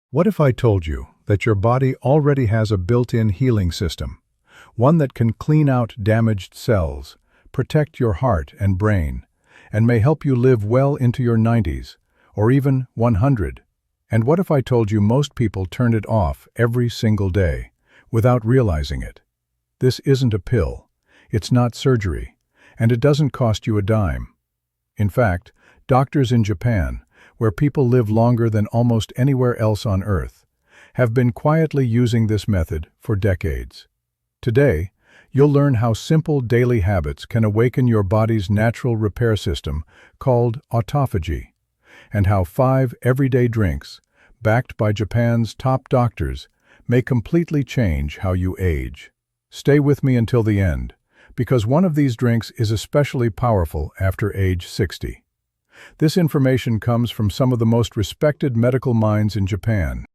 What if I told you that your body already has a built-in healing system, one that can clean out damaged cells, protect your heart and brain, and may help you live well into your 90s, or even 100? And what if I told you most people turn it off every single day, without realizing it? This isn't a pill, it's not surgery, and it doesn't cost you a dime. In fact, doctors in Japan, where people live longer than almost anywhere else on Earth, have been quietly using this method for decades. Today, you'll learn how simple daily habits can awaken your body's natural repair system called autophagy, and how 5 everyday drinks, backed by Japan's top doctors, may completely change how you age. Stay with me until the end, because one of these drinks is especially powerful after age 60. This information comes from some of the most respected medical minds in Japan.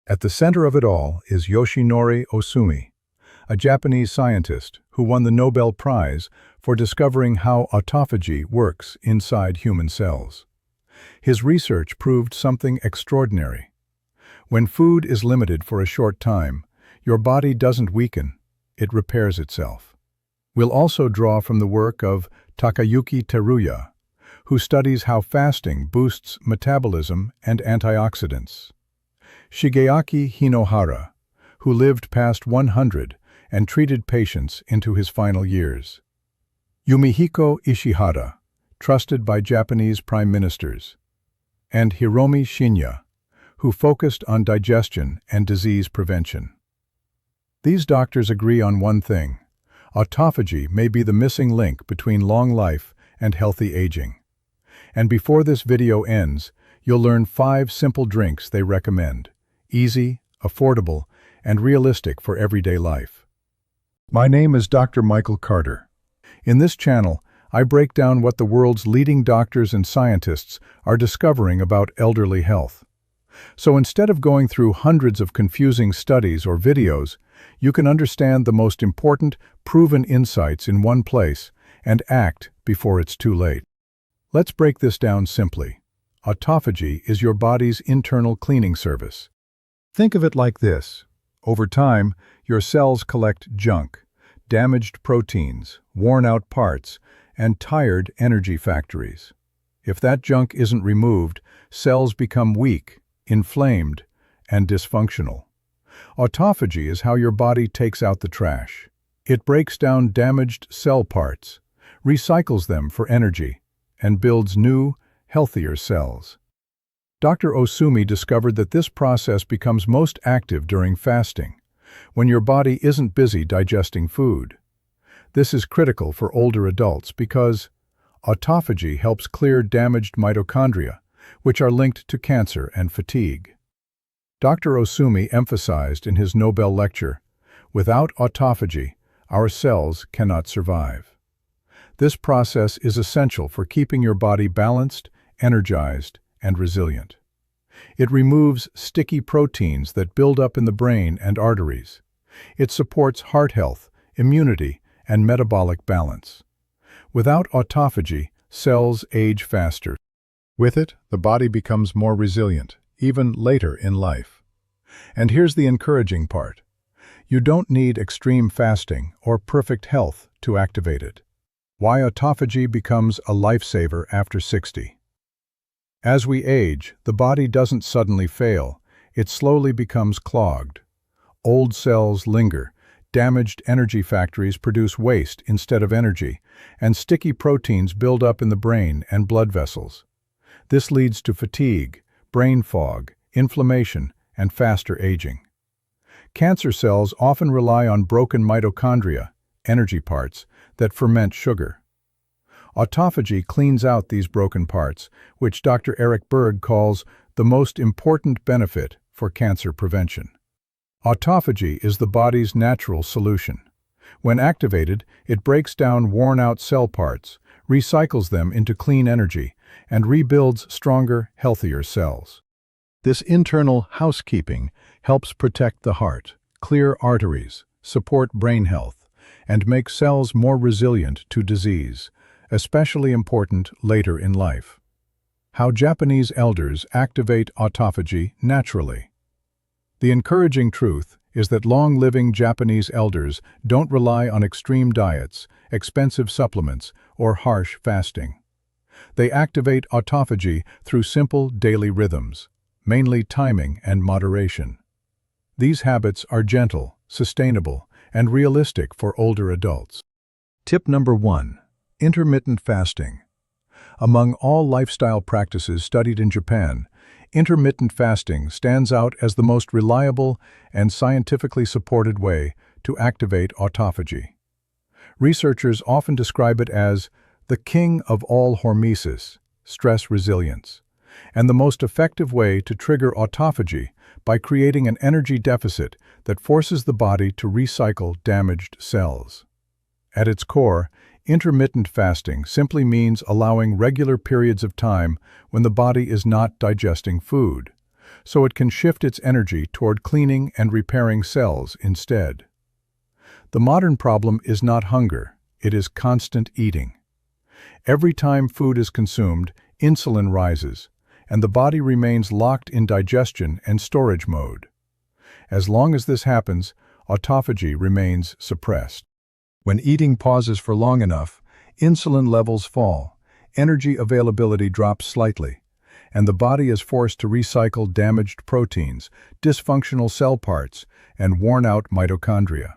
At the center of it all is Yoshinori Ohsumi, a Japanese scientist who won the Nobel Prize for discovering how autophagy works inside human cells. His research proved something extraordinary. When food is limited for a short time, your body doesn't weaken, it repairs itself. We'll also draw from the work of Takayuki Teruya, who studies how fasting boosts metabolism and antioxidants. Shigeaki Hinohara, who lived past 100 and treated patients into his final years. Yumihiko Ishihara, trusted by Japanese prime ministers. And Hiromi Shinya, who focused on digestion and disease prevention. These doctors agree on one thing: autophagy may be the missing link between long life and healthy aging. And before this video ends, you'll learn 5 simple drinks they recommend: easy, affordable, and realistic for everyday life. My name is Dr. Michael Carter. In this channel, I break down what the world's leading doctors and scientists are discovering about elderly health. So instead of going through hundreds of confusing studies or videos, you can understand the most important, proven insights in one place and act before it's too late. Let's break this down simply. Autophagy is your body's internal cleaning service. Think of it like this. Over time, your cells collect junk, damaged proteins, worn-out parts, and tired energy factories. If that junk isn't removed, cells become weak, inflamed, and dysfunctional. Autophagy is how your body takes out the trash. It breaks down damaged cell parts, recycles them for energy, and builds new, healthier cells. Dr. Ohsumi discovered that this process becomes most active during fasting, when your body isn't busy digesting food. This is critical for older adults because autophagy helps clear damaged mitochondria, which are linked to cancer and fatigue. Dr. Ohsumi emphasized in his Nobel lecture, "Without autophagy, our cells cannot survive." This process is essential for keeping your body balanced, energized, and resilient. It removes sticky proteins that build up in the brain and arteries. It supports heart health, immunity, and metabolic balance. Without autophagy, cells age faster. With it, the body becomes more resilient, even later in life. And here's the encouraging part. You don't need extreme fasting or perfect health to activate it. Why autophagy becomes a lifesaver after 60. As we age, the body doesn't suddenly fail, it slowly becomes clogged. Old cells linger, damaged energy factories produce waste instead of energy, and sticky proteins build up in the brain and blood vessels. This leads to fatigue, brain fog, inflammation, and faster aging. Cancer cells often rely on broken mitochondria, energy parts, that ferment sugar. Autophagy cleans out these broken parts, which Dr. Eric Berg calls the most important benefit for cancer prevention. Autophagy is the body's natural solution. When activated, it breaks down worn-out cell parts, recycles them into clean energy, and rebuilds stronger, healthier cells. This internal housekeeping helps protect the heart, clear arteries, support brain health, and make cells more resilient to disease, especially important later in life. How Japanese elders activate autophagy naturally. The encouraging truth is that long-living Japanese elders don't rely on extreme diets, expensive supplements, or harsh fasting. They activate autophagy through simple daily rhythms, mainly timing and moderation. These habits are gentle, sustainable, and realistic for older adults. Tip number 1. Intermittent fasting. Among all lifestyle practices studied in Japan, intermittent fasting stands out as the most reliable and scientifically supported way to activate autophagy. Researchers often describe it as the king of all hormesis, stress resilience, and the most effective way to trigger autophagy by creating an energy deficit that forces the body to recycle damaged cells. At its core, intermittent fasting simply means allowing regular periods of time when the body is not digesting food, so it can shift its energy toward cleaning and repairing cells instead. The modern problem is not hunger, it is constant eating. Every time food is consumed, insulin rises, and the body remains locked in digestion and storage mode. As long as this happens, autophagy remains suppressed. When eating pauses for long enough, insulin levels fall, energy availability drops slightly, and the body is forced to recycle damaged proteins, dysfunctional cell parts, and worn-out mitochondria.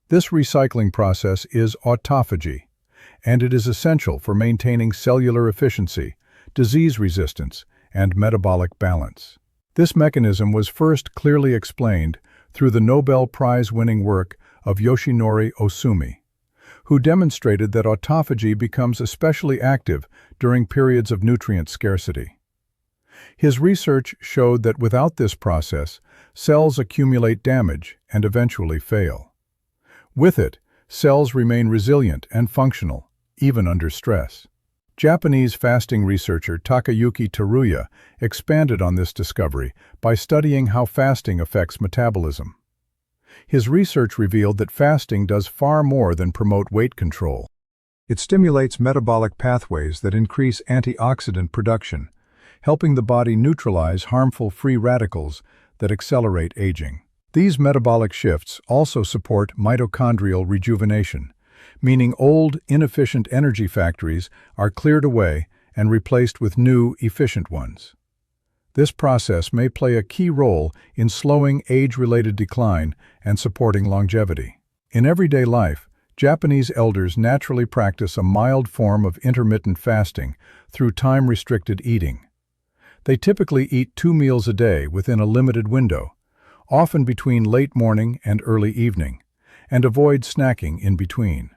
This recycling process is autophagy, and it is essential for maintaining cellular efficiency, disease resistance, and metabolic balance. This mechanism was first clearly explained through the Nobel Prize-winning work of Yoshinori Ohsumi, who demonstrated that autophagy becomes especially active during periods of nutrient scarcity. His research showed that without this process, cells accumulate damage and eventually fail. With it, cells remain resilient and functional, even under stress. Japanese fasting researcher Takayuki Teruya expanded on this discovery by studying how fasting affects metabolism. His research revealed that fasting does far more than promote weight control. It stimulates metabolic pathways that increase antioxidant production, helping the body neutralize harmful free radicals that accelerate aging. These metabolic shifts also support mitochondrial rejuvenation, meaning old, inefficient energy factories are cleared away and replaced with new, efficient ones. This process may play a key role in slowing age-related decline and supporting longevity. In everyday life, Japanese elders naturally practice a mild form of intermittent fasting through time-restricted eating. They typically eat 2 meals a day within a limited window, often between late morning and early evening, and avoid snacking in between.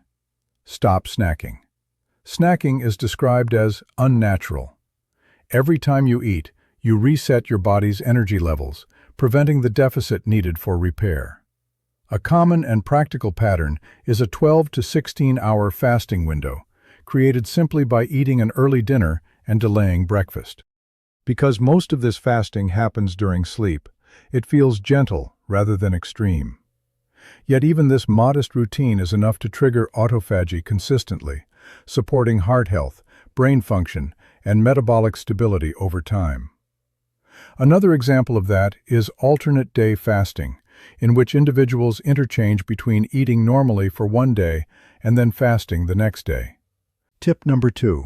Stop snacking. Snacking is described as unnatural. Every time you eat, you reset your body's energy levels, preventing the deficit needed for repair. A common and practical pattern is a 12 to 16-hour fasting window, created simply by eating an early dinner and delaying breakfast. Because most of this fasting happens during sleep, it feels gentle rather than extreme. Yet even this modest routine is enough to trigger autophagy consistently, supporting heart health, brain function, and metabolic stability over time. Another example of that is alternate day fasting, in which individuals interchange between eating normally for one day and then fasting the next day. Tip number 2.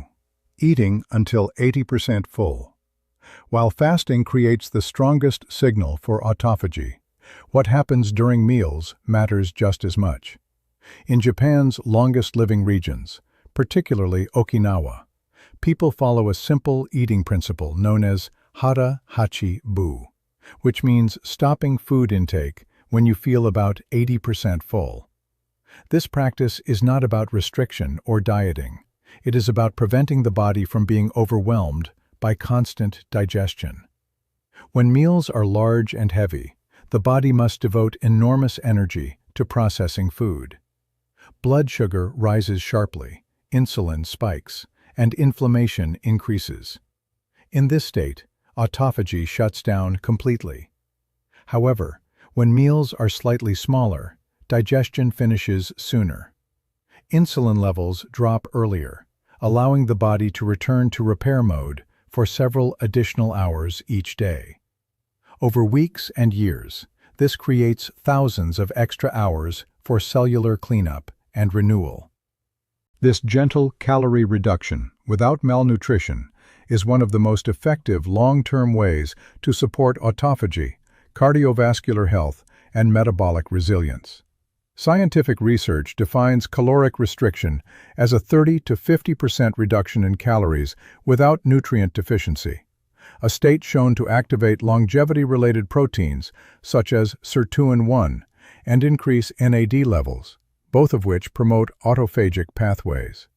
Eating until 80% full. While fasting creates the strongest signal for autophagy, what happens during meals matters just as much. In Japan's longest-living regions, particularly Okinawa, people follow a simple eating principle known as Hara Hachi Bu, which means stopping food intake when you feel about 80% full. This practice is not about restriction or dieting. It is about preventing the body from being overwhelmed by constant digestion. When meals are large and heavy, the body must devote enormous energy to processing food. Blood sugar rises sharply, insulin spikes, and inflammation increases. In this state, autophagy shuts down completely. However, when meals are slightly smaller, digestion finishes sooner. Insulin levels drop earlier, allowing the body to return to repair mode for several additional hours each day. Over weeks and years, this creates thousands of extra hours for cellular cleanup and renewal. This gentle calorie reduction without malnutrition is one of the most effective long-term ways to support autophagy, cardiovascular health, and metabolic resilience. Scientific research defines caloric restriction as a 30 to 50% reduction in calories without nutrient deficiency, a state shown to activate longevity-related proteins such as sirtuin-1 and increase NAD levels, both of which promote autophagic pathways.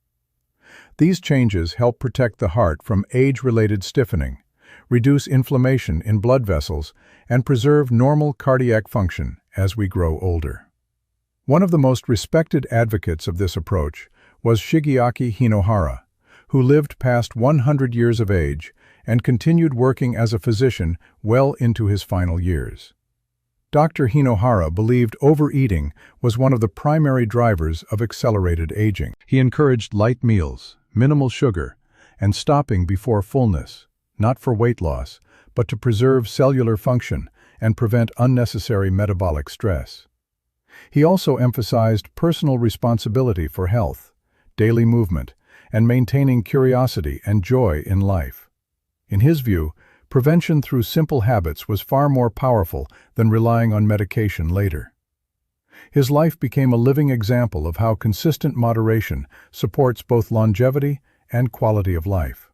These changes help protect the heart from age-related stiffening, reduce inflammation in blood vessels, and preserve normal cardiac function as we grow older. One of the most respected advocates of this approach was Shigeaki Hinohara, who lived past 100 years of age and continued working as a physician well into his final years. Dr. Hinohara believed overeating was one of the primary drivers of accelerated aging. He encouraged light meals, minimal sugar, and stopping before fullness, not for weight loss, but to preserve cellular function and prevent unnecessary metabolic stress. He also emphasized personal responsibility for health, daily movement, and maintaining curiosity and joy in life. In his view, prevention through simple habits was far more powerful than relying on medication later. His life became a living example of how consistent moderation supports both longevity and quality of life.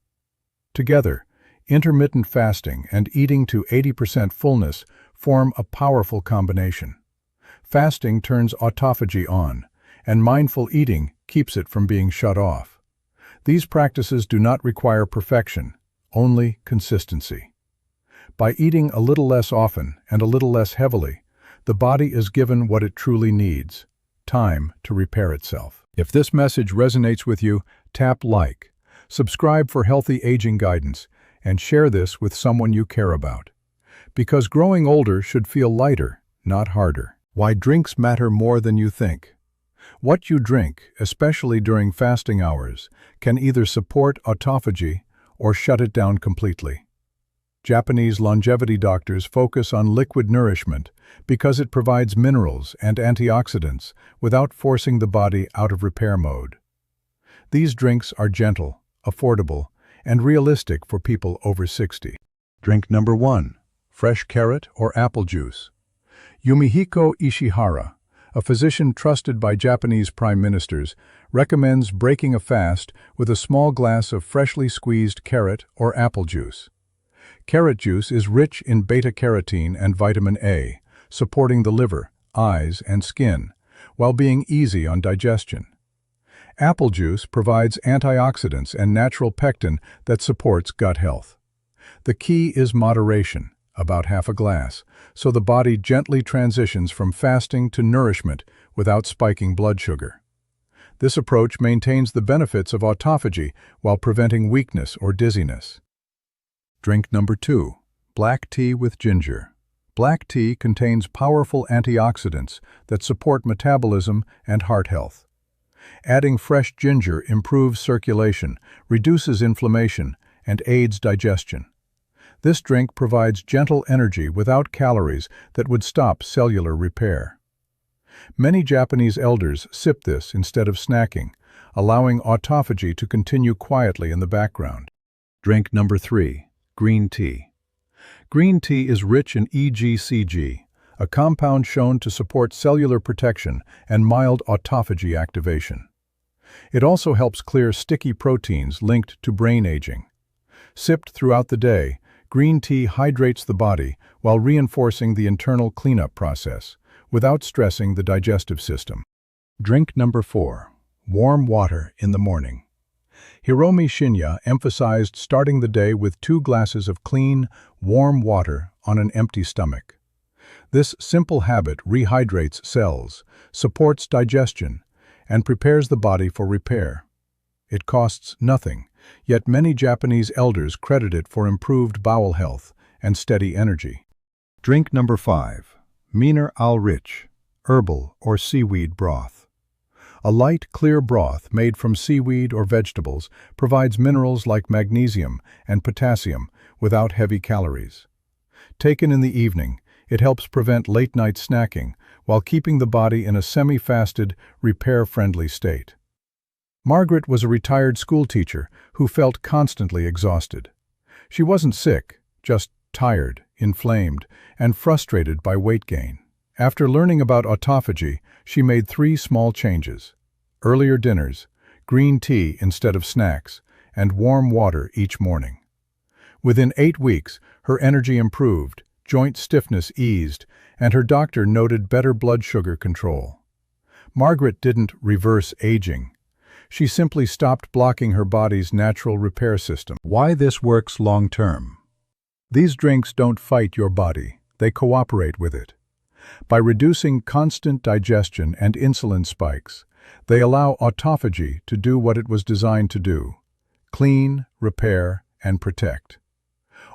Together, intermittent fasting and eating to 80% fullness form a powerful combination. Fasting turns autophagy on, and mindful eating keeps it from being shut off. These practices do not require perfection, only consistency. By eating a little less often and a little less heavily, the body is given what it truly needs: time to repair itself. If this message resonates with you, tap like, subscribe for healthy aging guidance, and share this with someone you care about. Because growing older should feel lighter, not harder. Why drinks matter more than you think. What you drink, especially during fasting hours, can either support autophagy or shut it down completely. Japanese longevity doctors focus on liquid nourishment because it provides minerals and antioxidants without forcing the body out of repair mode. These drinks are gentle, affordable, and realistic for people over 60. Drink number 1: fresh carrot or apple juice. Yumihiko Ishihara, a physician trusted by Japanese prime ministers, recommends breaking a fast with a small glass of freshly squeezed carrot or apple juice. Carrot juice is rich in beta-carotene and vitamin A, supporting the liver, eyes, and skin, while being easy on digestion. Apple juice provides antioxidants and natural pectin that supports gut health. The key is moderation, about half a glass, so the body gently transitions from fasting to nourishment without spiking blood sugar. This approach maintains the benefits of autophagy while preventing weakness or dizziness. Drink number 2: black tea with ginger. Black tea contains powerful antioxidants that support metabolism and heart health. Adding fresh ginger improves circulation, reduces inflammation, and aids digestion. This drink provides gentle energy without calories that would stop cellular repair. Many Japanese elders sip this instead of snacking, allowing autophagy to continue quietly in the background. Drink number 3: green tea. Green tea is rich in EGCG, a compound shown to support cellular protection and mild autophagy activation. It also helps clear sticky proteins linked to brain aging. Sipped throughout the day, green tea hydrates the body while reinforcing the internal cleanup process, without stressing the digestive system. Drink number 4: warm water in the morning. Hiromi Shinya emphasized starting the day with 2 glasses of clean, warm water on an empty stomach. This simple habit rehydrates cells, supports digestion, and prepares the body for repair. It costs nothing, yet many Japanese elders credit it for improved bowel health and steady energy. Drink number 5: Miner al-Rich, herbal or seaweed broth. A light, clear broth made from seaweed or vegetables provides minerals like magnesium and potassium without heavy calories. Taken in the evening, it helps prevent late-night snacking while keeping the body in a semi-fasted, repair-friendly state. Margaret was a retired schoolteacher who felt constantly exhausted. She wasn't sick, just tired, inflamed, and frustrated by weight gain. After learning about autophagy, she made 3 small changes: earlier dinners, green tea instead of snacks, and warm water each morning. Within 8 weeks, her energy improved, joint stiffness eased, and her doctor noted better blood sugar control. Margaret didn't reverse aging. She simply stopped blocking her body's natural repair system. Why this works long-term? These drinks don't fight your body, they cooperate with it. By reducing constant digestion and insulin spikes, they allow autophagy to do what it was designed to do: clean, repair, and protect.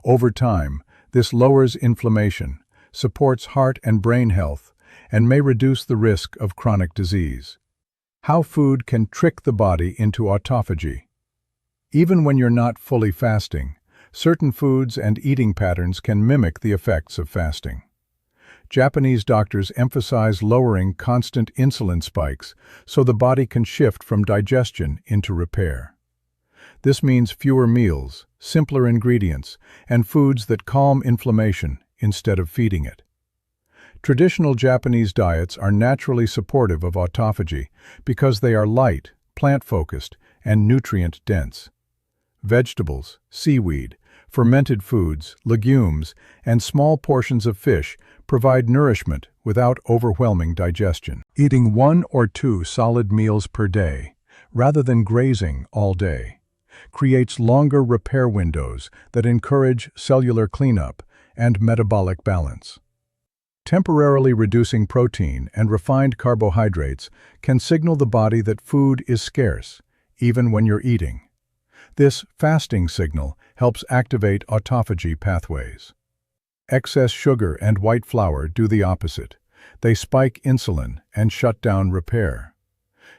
Over time, this lowers inflammation, supports heart and brain health, and may reduce the risk of chronic disease. How food can trick the body into autophagy. Even when you're not fully fasting, certain foods and eating patterns can mimic the effects of fasting. Japanese doctors emphasize lowering constant insulin spikes so the body can shift from digestion into repair. This means fewer meals, simpler ingredients, and foods that calm inflammation instead of feeding it. Traditional Japanese diets are naturally supportive of autophagy because they are light, plant-focused, and nutrient-dense. Vegetables, seaweed, fermented foods, legumes, and small portions of fish provide nourishment without overwhelming digestion. Eating 1 or 2 solid meals per day, rather than grazing all day, creates longer repair windows that encourage cellular cleanup and metabolic balance. Temporarily reducing protein and refined carbohydrates can signal the body that food is scarce, even when you're eating. This fasting signal helps activate autophagy pathways. Excess sugar and white flour do the opposite. They spike insulin and shut down repair.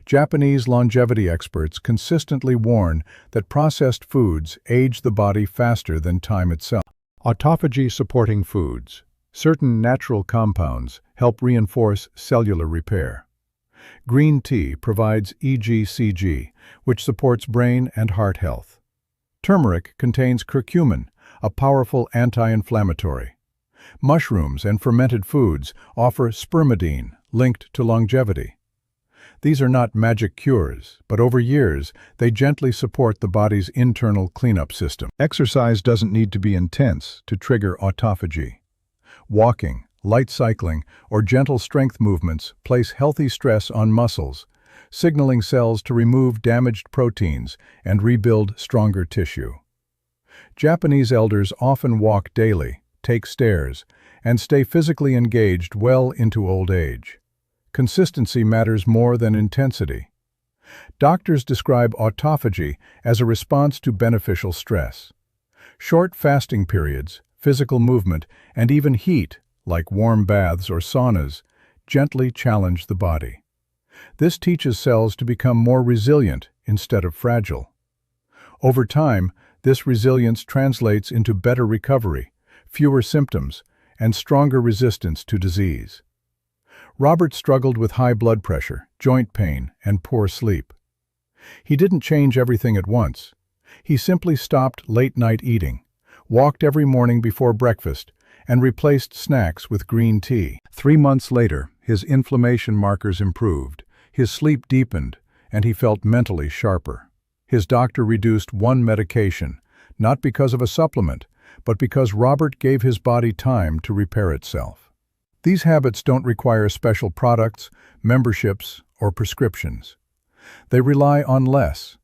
Japanese longevity experts consistently warn that processed foods age the body faster than time itself. Autophagy-supporting foods. Certain natural compounds help reinforce cellular repair. Green tea provides EGCG, which supports brain and heart health. Turmeric contains curcumin, a powerful anti-inflammatory. Mushrooms and fermented foods offer spermidine, linked to longevity. These are not magic cures, but over years, they gently support the body's internal cleanup system. Exercise doesn't need to be intense to trigger autophagy. Walking, light cycling, or gentle strength movements place healthy stress on muscles, signaling cells to remove damaged proteins and rebuild stronger tissue. Japanese elders often walk daily, take stairs, and stay physically engaged well into old age. Consistency matters more than intensity. Doctors describe autophagy as a response to beneficial stress. Short fasting periods, physical movement, and even heat, like warm baths or saunas, gently challenge the body. This teaches cells to become more resilient instead of fragile. Over time, this resilience translates into better recovery, fewer symptoms, and stronger resistance to disease. Robert struggled with high blood pressure, joint pain, and poor sleep. He didn't change everything at once. He simply stopped late-night eating, walked every morning before breakfast, and replaced snacks with green tea. 3 months later, his inflammation markers improved, his sleep deepened, and he felt mentally sharper. His doctor reduced 1 medication, not because of a supplement, but because Robert gave his body time to repair itself. These habits don't require special products, memberships, or prescriptions. They rely on less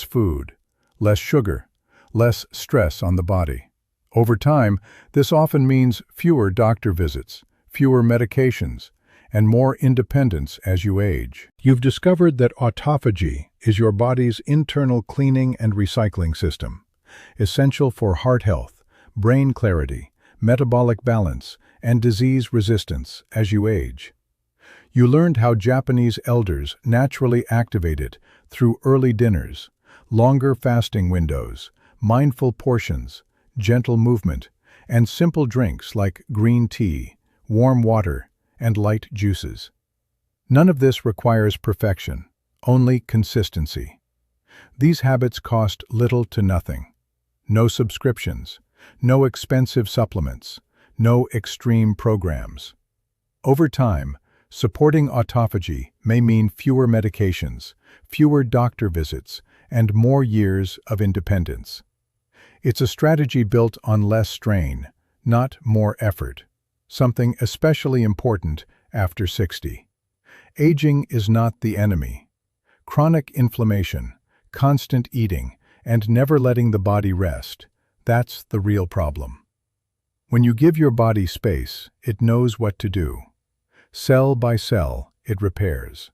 food, less sugar, less stress on the body. Over time, this often means fewer doctor visits, fewer medications, and more independence as you age. You've discovered that autophagy is your body's internal cleaning and recycling system, essential for heart health, brain clarity, metabolic balance, and disease resistance as you age. You learned how Japanese elders naturally activate it through early dinners, longer fasting windows, mindful portions, gentle movement, and simple drinks like green tea, warm water, and light juices. None of this requires perfection, only consistency. These habits cost little to nothing. No subscriptions, no expensive supplements, no extreme programs. Over time, supporting autophagy may mean fewer medications, fewer doctor visits, and more years of independence. It's a strategy built on less strain, not more effort, something especially important after 60. Aging is not the enemy. Chronic inflammation, constant eating, and never letting the body rest, that's the real problem. When you give your body space, it knows what to do. Cell by cell, it repairs.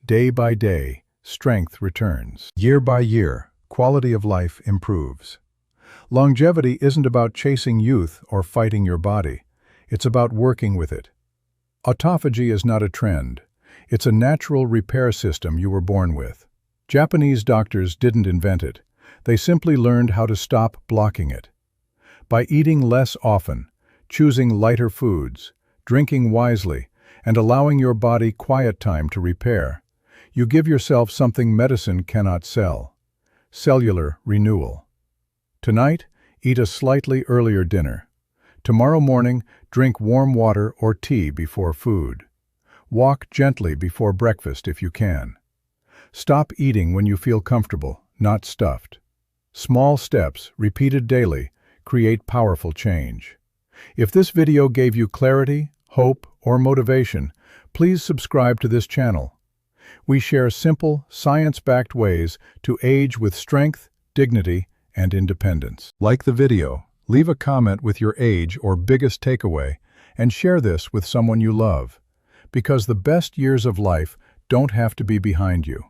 Day by day, strength returns. Year by year, quality of life improves. Longevity isn't about chasing youth or fighting your body. It's about working with it. Autophagy is not a trend. It's a natural repair system you were born with. Japanese doctors didn't invent it. They simply learned how to stop blocking it. By eating less often, choosing lighter foods, drinking wisely, and allowing your body quiet time to repair, you give yourself something medicine cannot sell: cellular renewal. Tonight, eat a slightly earlier dinner. Tomorrow morning, drink warm water or tea before food. Walk gently before breakfast if you can. Stop eating when you feel comfortable, not stuffed. Small steps, repeated daily, create powerful change. If this video gave you clarity, hope, or motivation, please subscribe to this channel. We share simple, science-backed ways to age with strength, dignity, and independence. Like the video, leave a comment with your age or biggest takeaway, and share this with someone you love. Because the best years of life don't have to be behind you.